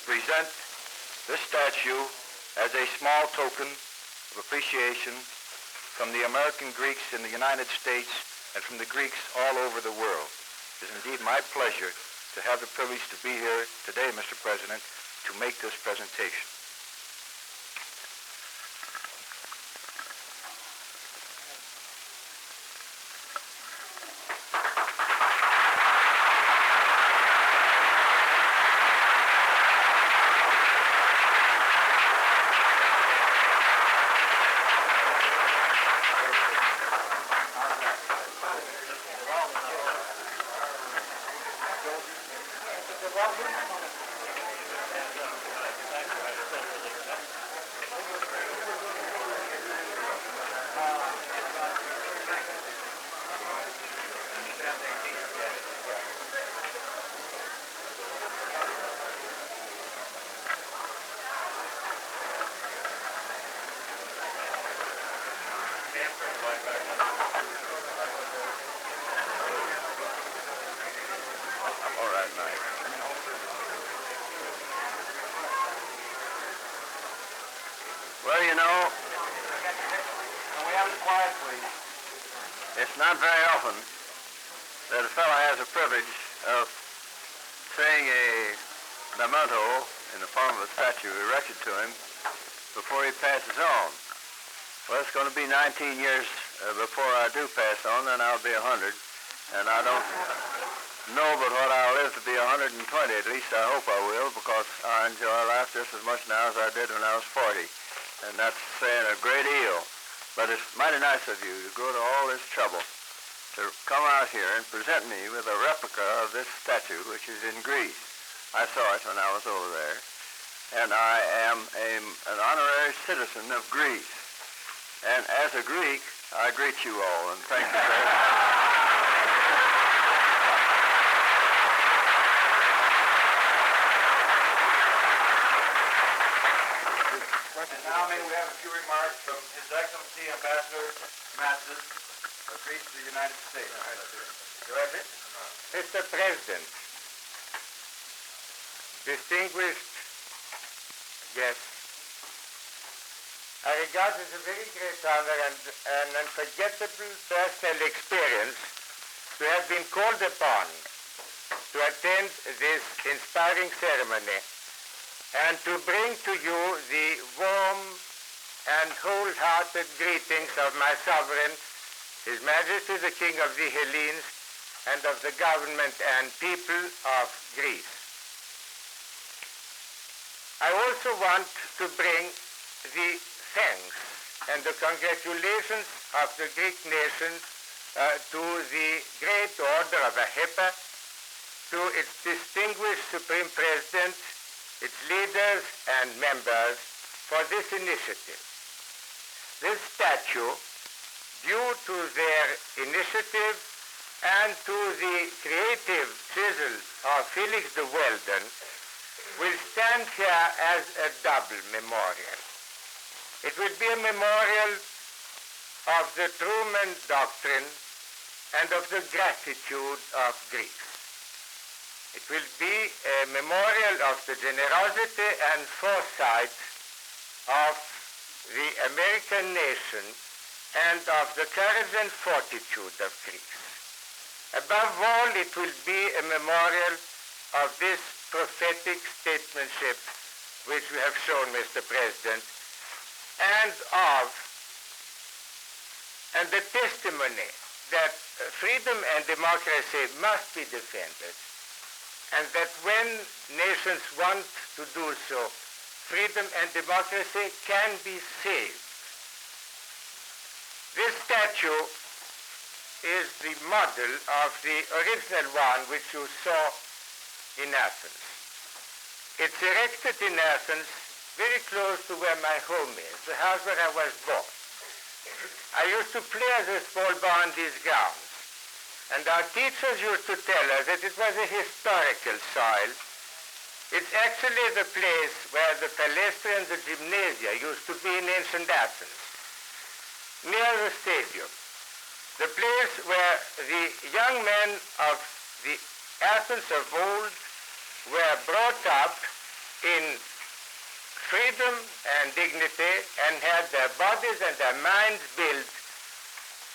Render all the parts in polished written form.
present this statue as a small token of appreciation from the American Greeks in the United States and from the Greeks all over the world. It is indeed my pleasure to have the privilege to be here today, Mr. President, to make this presentation. Well, you know, it's not very often that a fellow has the privilege of saying a memento in the form of a statue erected to him before he passes on. Well, it's going to be 19 years before I do pass on, then I'll be 100, and I don't know but what I'll live to be 120. At least I hope I will, because I enjoy life just as much now as I did when I was 40. And that's saying a great deal. But it's mighty nice of you to go to all this trouble to come out here and present me with a replica of this statue, which is in Greece. I saw it when I was over there. And I am an honorary citizen of Greece. And as a Greek, I greet you all, and thank you very much. And now may we have a few remarks from His Excellency Ambassador Matzes of Greece to the United States. Director? Mr. President, distinguished guests, I regard it as a very great honor and an unforgettable personal experience to have been called upon to attend this inspiring ceremony and to bring to you the warm and wholehearted greetings of my sovereign, His Majesty the King of the Hellenes, and of the government and people of Greece. I also want to bring the thanks and the congratulations of the Greek nation to the great order of AHEPA, to its distinguished Supreme President, its leaders and members for this initiative. This statue, due to their initiative and to the creative chisel of Felix de Weldon, will stand here as a double memorial. It will be a memorial of the Truman Doctrine and of the gratitude of Greece. It will be a memorial of the generosity and foresight of the American nation and of the courage and fortitude of Greece. Above all, it will be a memorial of this prophetic statesmanship which we have shown, Mr. President, and the testimony that freedom and democracy must be defended, and that when nations want to do so, freedom and democracy can be saved. This statue is the model of the original one which you saw in Athens. It's erected in Athens, very close to where my home is, the house where I was born. I used to play as a small boy on these grounds. And our teachers used to tell us that it was a historical soil. It's actually the place where the Palestra and the Gymnasia used to be in ancient Athens, near the stadium. The place where the young men of the Athens of old were brought up in freedom and dignity and had their bodies and their minds built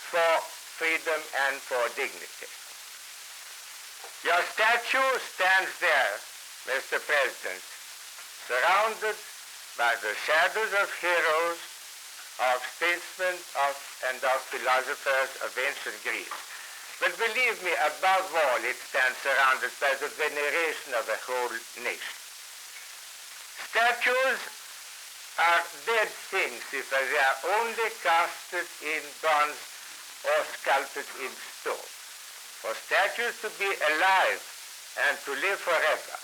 for freedom and for dignity. Your statue stands there, Mr. President, surrounded by the shadows of heroes, of statesmen, and of philosophers of ancient Greece. But believe me, above all, it stands surrounded by the veneration of a whole nation. Statues are dead things if they are only casted in bronze or sculpted in stone. For statues to be alive and to live forever,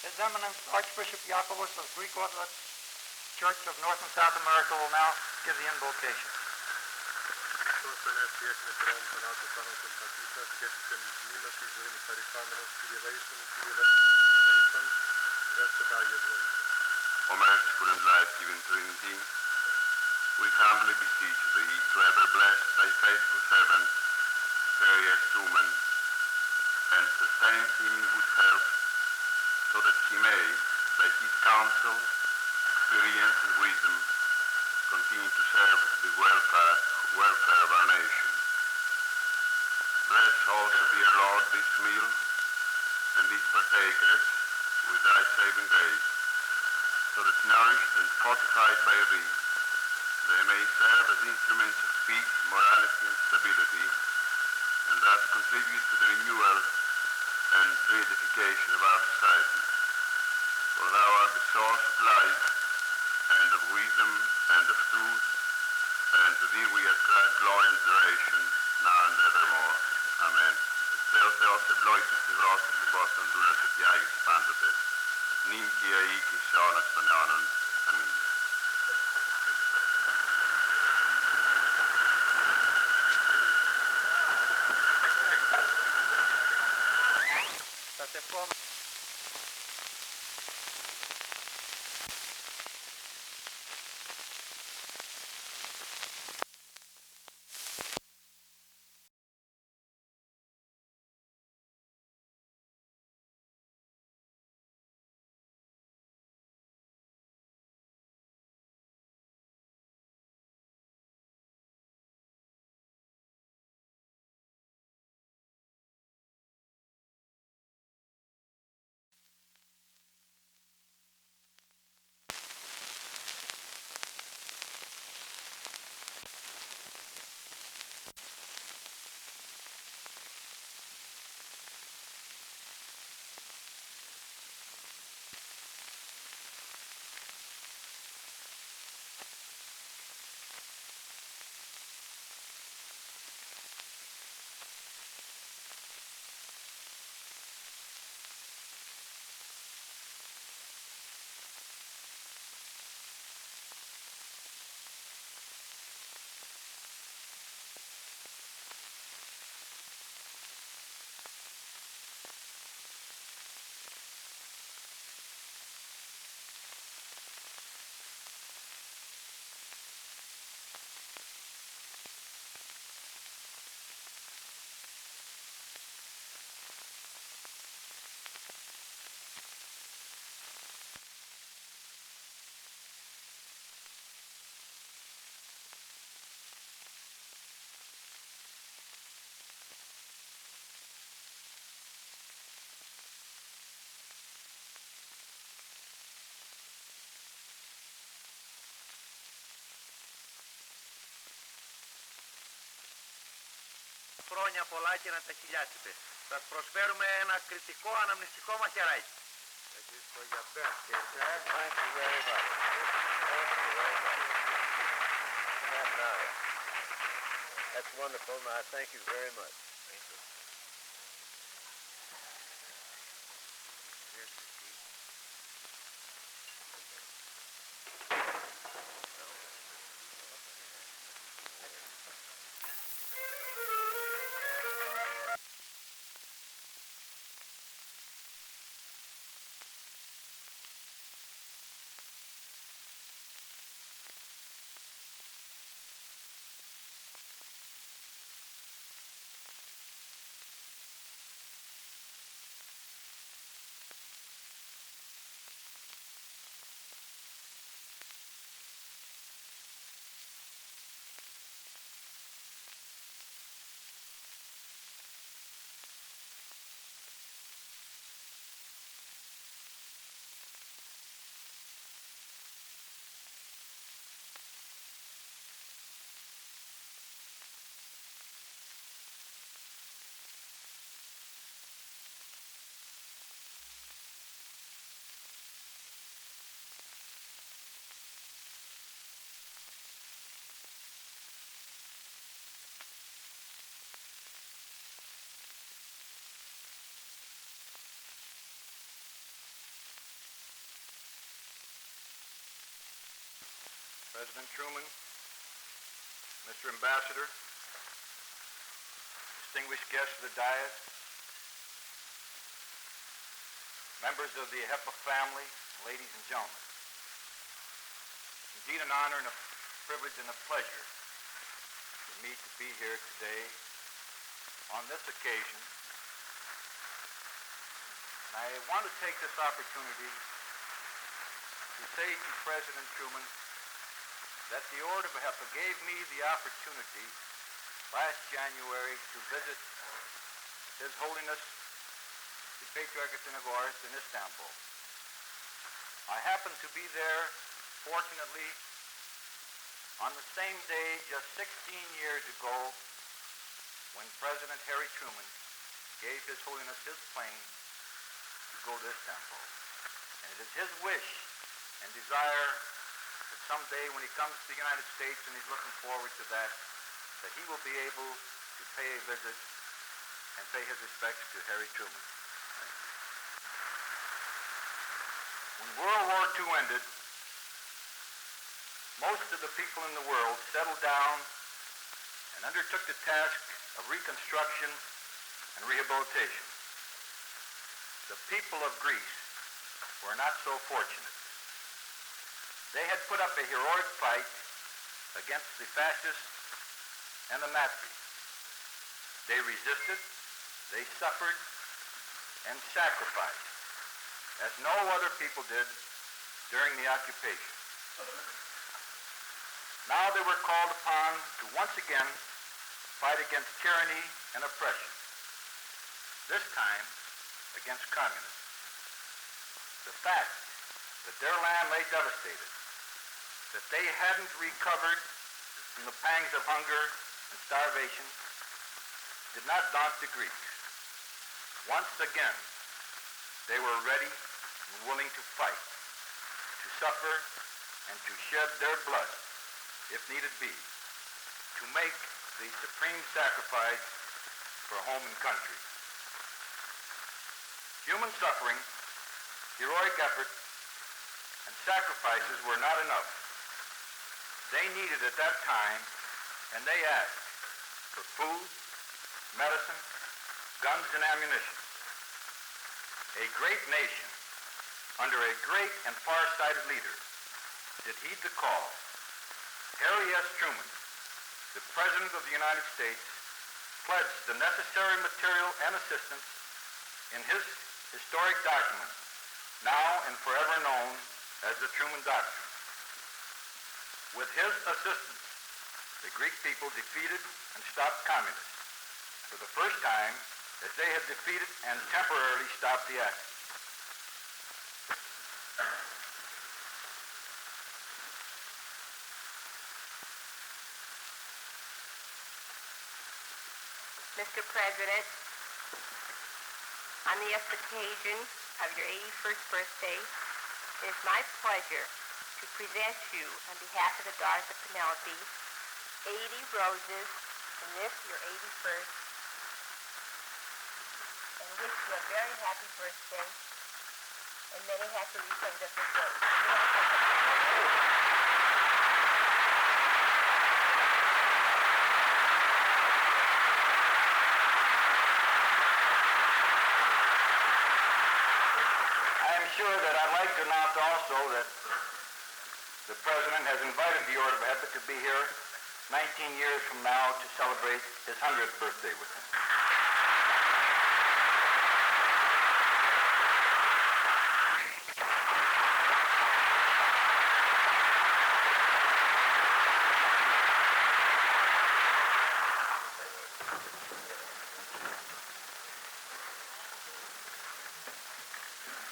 His Eminence Archbishop Iakovos of Greek Orthodox Church of North and South America will now give the invocation. O merciful and life-giving Trinity, we humbly beseech thee to ever bless thy faithful servant, Therias Truman, and sustain him in good health, so that he may, by his counsel, experience, and wisdom, continue to serve the welfare of our nation. Bless also, dear Lord, this meal and these partakers with thy saving grace, so that nourished and fortified by thee, they may serve as instruments of peace, morality, and stability, and thus contribute to the renewal and reedification of our society. For thou art the source of life, and of wisdom, and of truth, and to thee we ascribe glory and adoration, now and evermore. Amen. Θεός ευλόγησες τη γλώσσα του Βόστον δούλας και διάγησες πάντοτε. Νυν και αεί και σε αιώνας των αιώνων. Αμήν. Well, Χρόνια πολλά και να τα χιλιάσετε. Σας προσφέρουμε ένα κριτικό αναμνηστικό μαχαιράκι. That is for your birthday, sir. Thank you very much. Thank you very much. That's wonderful. Now, thank you very much. Thank you. Here's the key. President Truman, Mr. Ambassador, distinguished guests of the dais, members of the HEPA family, ladies and gentlemen. It's indeed an honor and a privilege and a pleasure for me to be here today on this occasion. And I want to take this opportunity to say to President Truman that the Order of HEPA gave me the opportunity last January to visit His Holiness the Patriarch of Senegalis in Istanbul. I happened to be there, fortunately, on the same day just 16 years ago when President Harry Truman gave His Holiness his plane to go to Istanbul. And it is his wish and desire that someday when he comes to the United States, and he's looking forward to that, that he will be able to pay a visit and pay his respects to Harry Truman. When World War II ended, most of the people in the world settled down and undertook the task of reconstruction and rehabilitation. The people of Greece were not so fortunate. They had put up a heroic fight against the fascists and the Nazis. They resisted, they suffered, and sacrificed, as no other people did during the occupation. Now they were called upon to once again fight against tyranny and oppression, this time against communism. The fact that their land lay devastated, that they hadn't recovered from the pangs of hunger and starvation, did not daunt the Greeks. Once again, they were ready and willing to fight, to suffer, and to shed their blood, if needed be, to make the supreme sacrifice for home and country. Human suffering, heroic effort, and sacrifices were not enough. They needed at that time, and they asked for food, medicine, guns, and ammunition. A great nation, under a great and far-sighted leader, did heed the call. Harry S. Truman, the President of the United States, pledged the necessary material and assistance in his historic document, now and forever known as the Truman Doctrine. With his assistance, the Greek people defeated and stopped communists for the first time, as they had defeated and temporarily stopped the Axis. Mr. President, on the occasion of your 81st birthday, it is my pleasure to present you, on behalf of the Daughters of Penelope, 80 roses in this, your 81st, and wish you a very happy birthday and many happy returns of the day. Sure that I'd like to announce also that the President has invited the Order of HEPA to be here 19 years from now to celebrate his 100th birthday with him.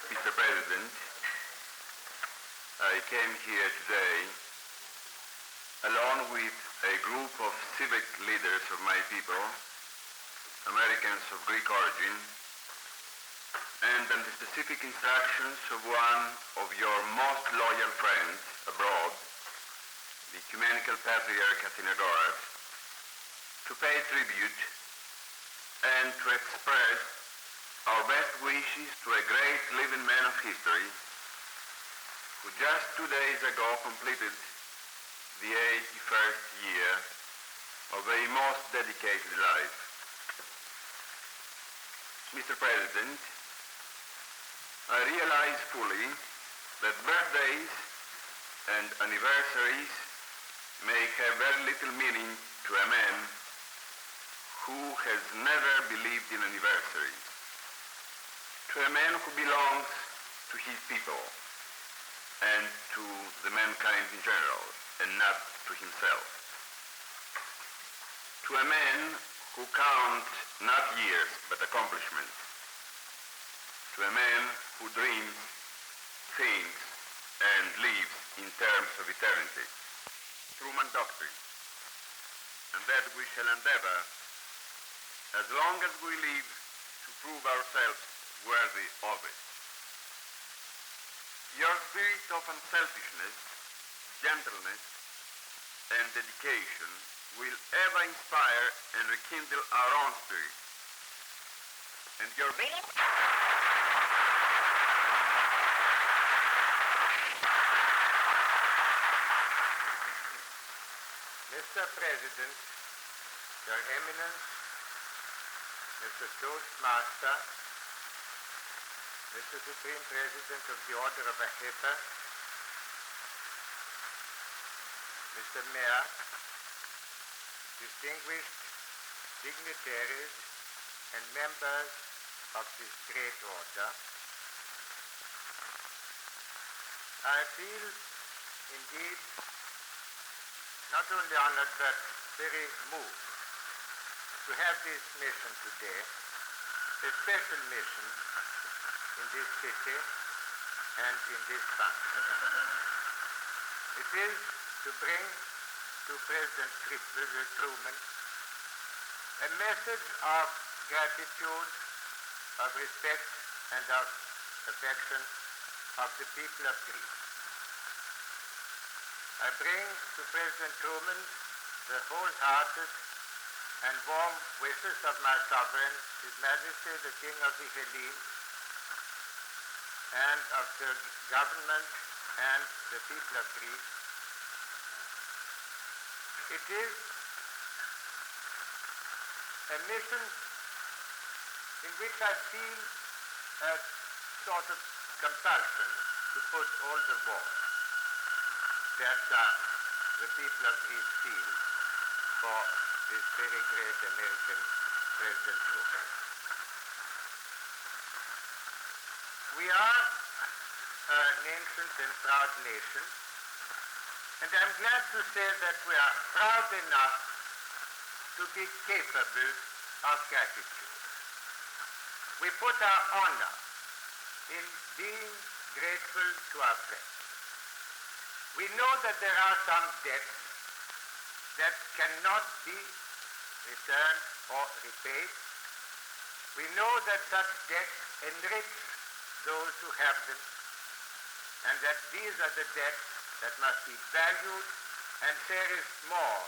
Mr. President, I came here today along with a group of civic leaders of my people, Americans of Greek origin, and under the specific instructions of one of your most loyal friends abroad, the Ecumenical Patriarch Athenagoras, to pay tribute and to express our best wishes to a great living man of history who just 2 days ago completed the 81st year of a most dedicated life. Mr. President, I realize fully that birthdays and anniversaries may have very little meaning to a man who has never believed in anniversaries, to a man who belongs to his people and to the mankind in general, and not to himself. To a man who counts not years but accomplishments. To a man who dreams, thinks, and lives in terms of eternity. Truman Doctrine. And that we shall endeavor, as long as we live, to prove ourselves worthy of it. Your spirit of unselfishness, gentleness, and dedication will ever inspire and rekindle our own spirit. And your Mr. President, Your Eminence, Mr. Toastmaster, Mr. Supreme President of the Order of AHIPA, Mr. Mayor, distinguished dignitaries and members of this great order, I feel indeed not only honored but very moved to have this mission today, a special mission in this city and in this country. It is to bring to President Truman a message of gratitude, of respect, and of affection of the people of Greece. I bring to President Truman the wholehearted and warm wishes of my sovereign, His Majesty the King of the Hellenes, and of the government and the people of Greece. It is a mission in which I feel a sort of compulsion to put all the warmth that the people of Greece feel for this very great American President Truman. We are an ancient and proud nation, and I'm glad to say that we are proud enough to be capable of gratitude. We put our honor in being grateful to our friends. We know that there are some debts that cannot be returned or repaid. We know that such debts enrich those who have them, and that these are the debts that must be valued and cherished more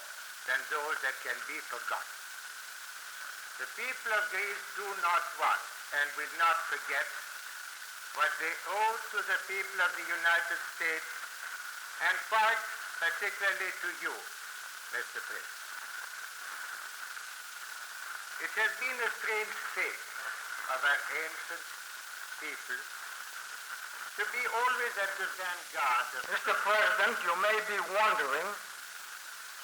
than those that can be forgotten. The people of Greece do not want and will not forget what they owe to the people of the United States, and quite particularly to you, Mr. President. It has been a strange fate of our ancient people to be always at the vanguard of... Mr. President, you may be wondering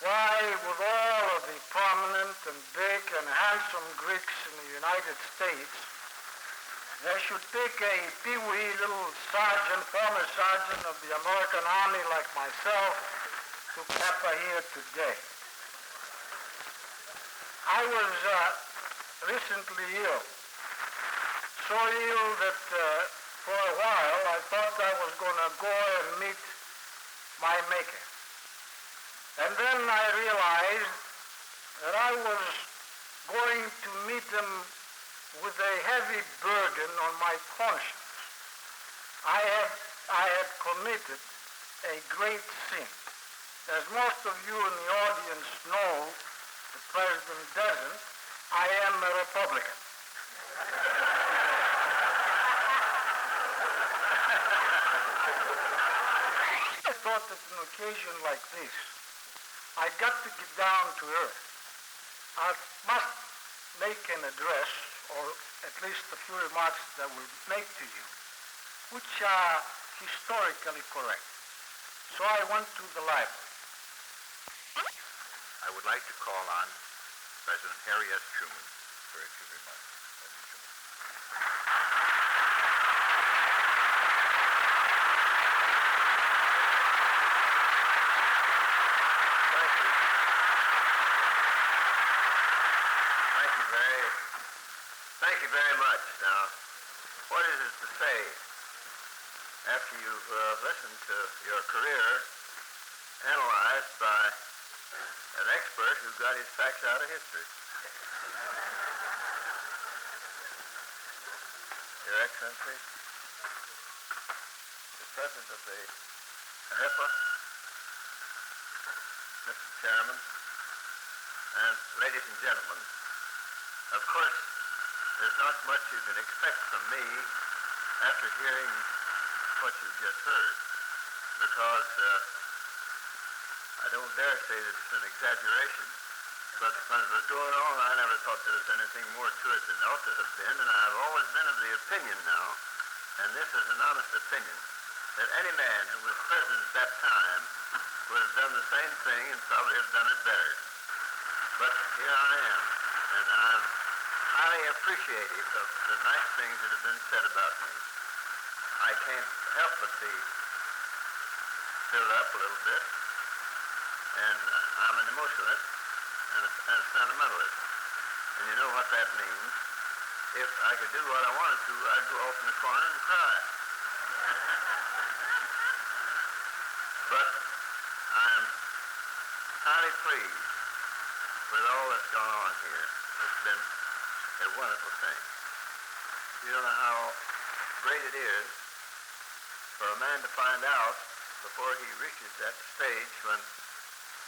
why, with all of the prominent and big and handsome Greeks in the United States, they should pick a peewee little sergeant, former sergeant of the American Army like myself, to pepper here today. I was recently ill, so ill that for a while I thought I was going to go and meet my maker. And then I realized that I was going to meet him with a heavy burden on my conscience. I had committed a great sin. As most of you in the audience know, the President doesn't, I am a Republican. I thought that an occasion like this, I got to get down to earth. I must make an address, or at least a few remarks that I will make to you, which are historically correct. So I went to the library. I would like to call on President Harry S. Truman for a few remarks. President Truman. Thank you very much. Now, what is it to say after you've listened to your career analyzed by an expert who got his facts out of history? Your Excellency, the President of the AHIPA, Mr. Chairman, and ladies and gentlemen, of course, there's not much you can expect from me after hearing what you've just heard, because I don't dare say that it's an exaggeration, but when it was going on, I never thought there was anything more to it than ought to have been, and I've always been of the opinion now and this is an honest opinion, that any man who was president at that time would have done the same thing and probably have done it better. But here I am, and I'm highly appreciative of the nice things that have been said about me. I can't help but be filled up a little bit, and I'm an emotionalist and a sentimentalist. And you know what that means. If I could do what I wanted to, I'd go off in the corner and cry. But I'm highly pleased with all that's gone on here. It's been a wonderful thing. You don't know how great it is for a man to find out before he reaches that stage when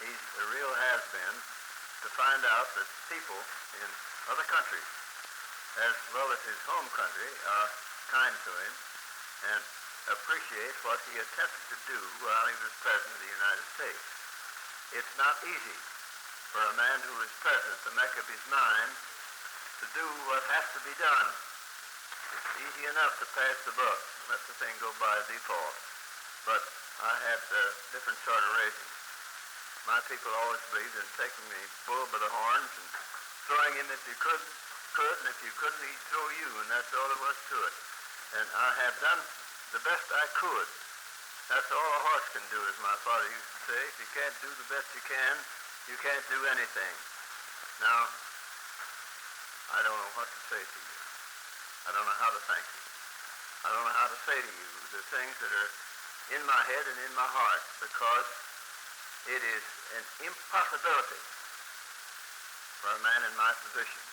he's a real has-been, to find out that people in other countries, as well as his home country, are kind to him and appreciate what he attempted to do while he was president of the United States. It's not easy for a man who is president to make up his mind to do what has to be done. It's easy enough to pass the buck, let the thing go by default. But I had different sort of reasons. My people always believed in taking the bull by the horns and throwing him if you could, and if you couldn't, he'd throw you, and that's all there was to it. And I have done the best I could. That's all a horse can do, as my father used to say. If you can't do the best you can't do anything. Now, I don't know what to say to you. I don't know how to thank you. I don't know how to say to you the things that are in my head and in my heart, because it is an impossibility for a man in my position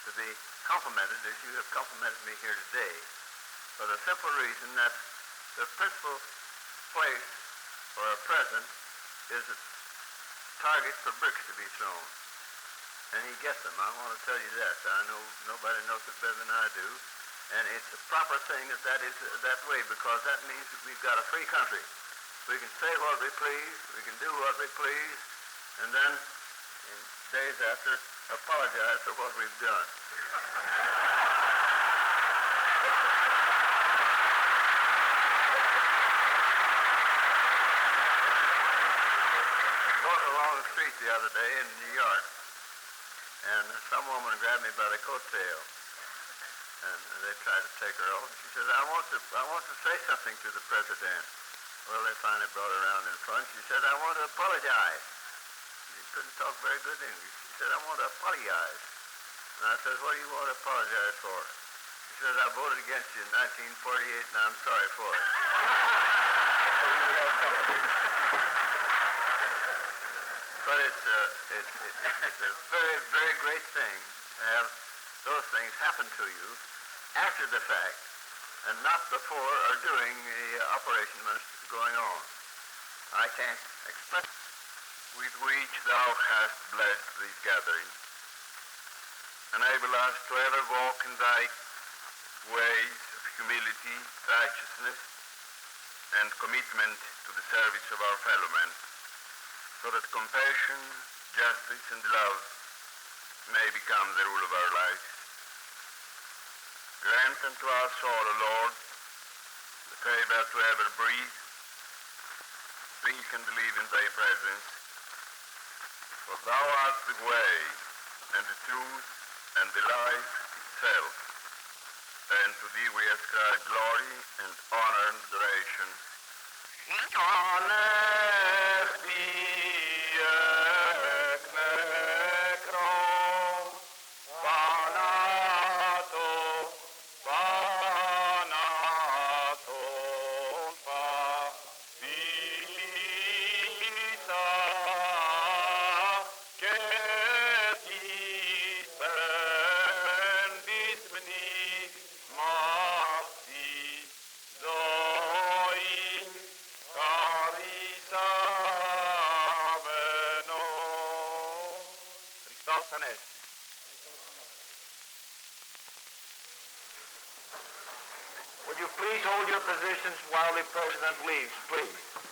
to be complimented as you have complimented me here today, for the simple reason that the principal place for a president is a target for bricks to be thrown. And he gets them. I want to tell you that. I know nobody knows it better than I do. And it's a proper thing that is that way, because that means that we've got a free country. We can say what we please, we can do what we please, and then, in days after, apologize for what we've done. Walking along the street the other day in New York, and some woman grabbed me by the coattail, and they tried to take her off. She said, I want to say something to the president. Well, they finally brought her around in front. She said, I want to apologize. She couldn't talk very good English. She said, I want to apologize. And I said, what do you want to apologize for? She said, I voted against you in 1948, and I'm sorry for it. But it's a very, very great thing to have those things happen to you after the fact, and not before or during the operation when it's going on. I can't express with which thou hast blessed this gathering. Enable us to ever walk in thy ways of humility, righteousness, and commitment to the service of our fellow men, so that compassion, justice, and love may become the rule of our lives. Grant unto us all, O Lord, the favor to ever breathe, think and live in thy presence. For thou art the way, and the truth, and the life itself. And to thee we ascribe glory and honor and adoration. Would you please hold your positions while the president leaves, please?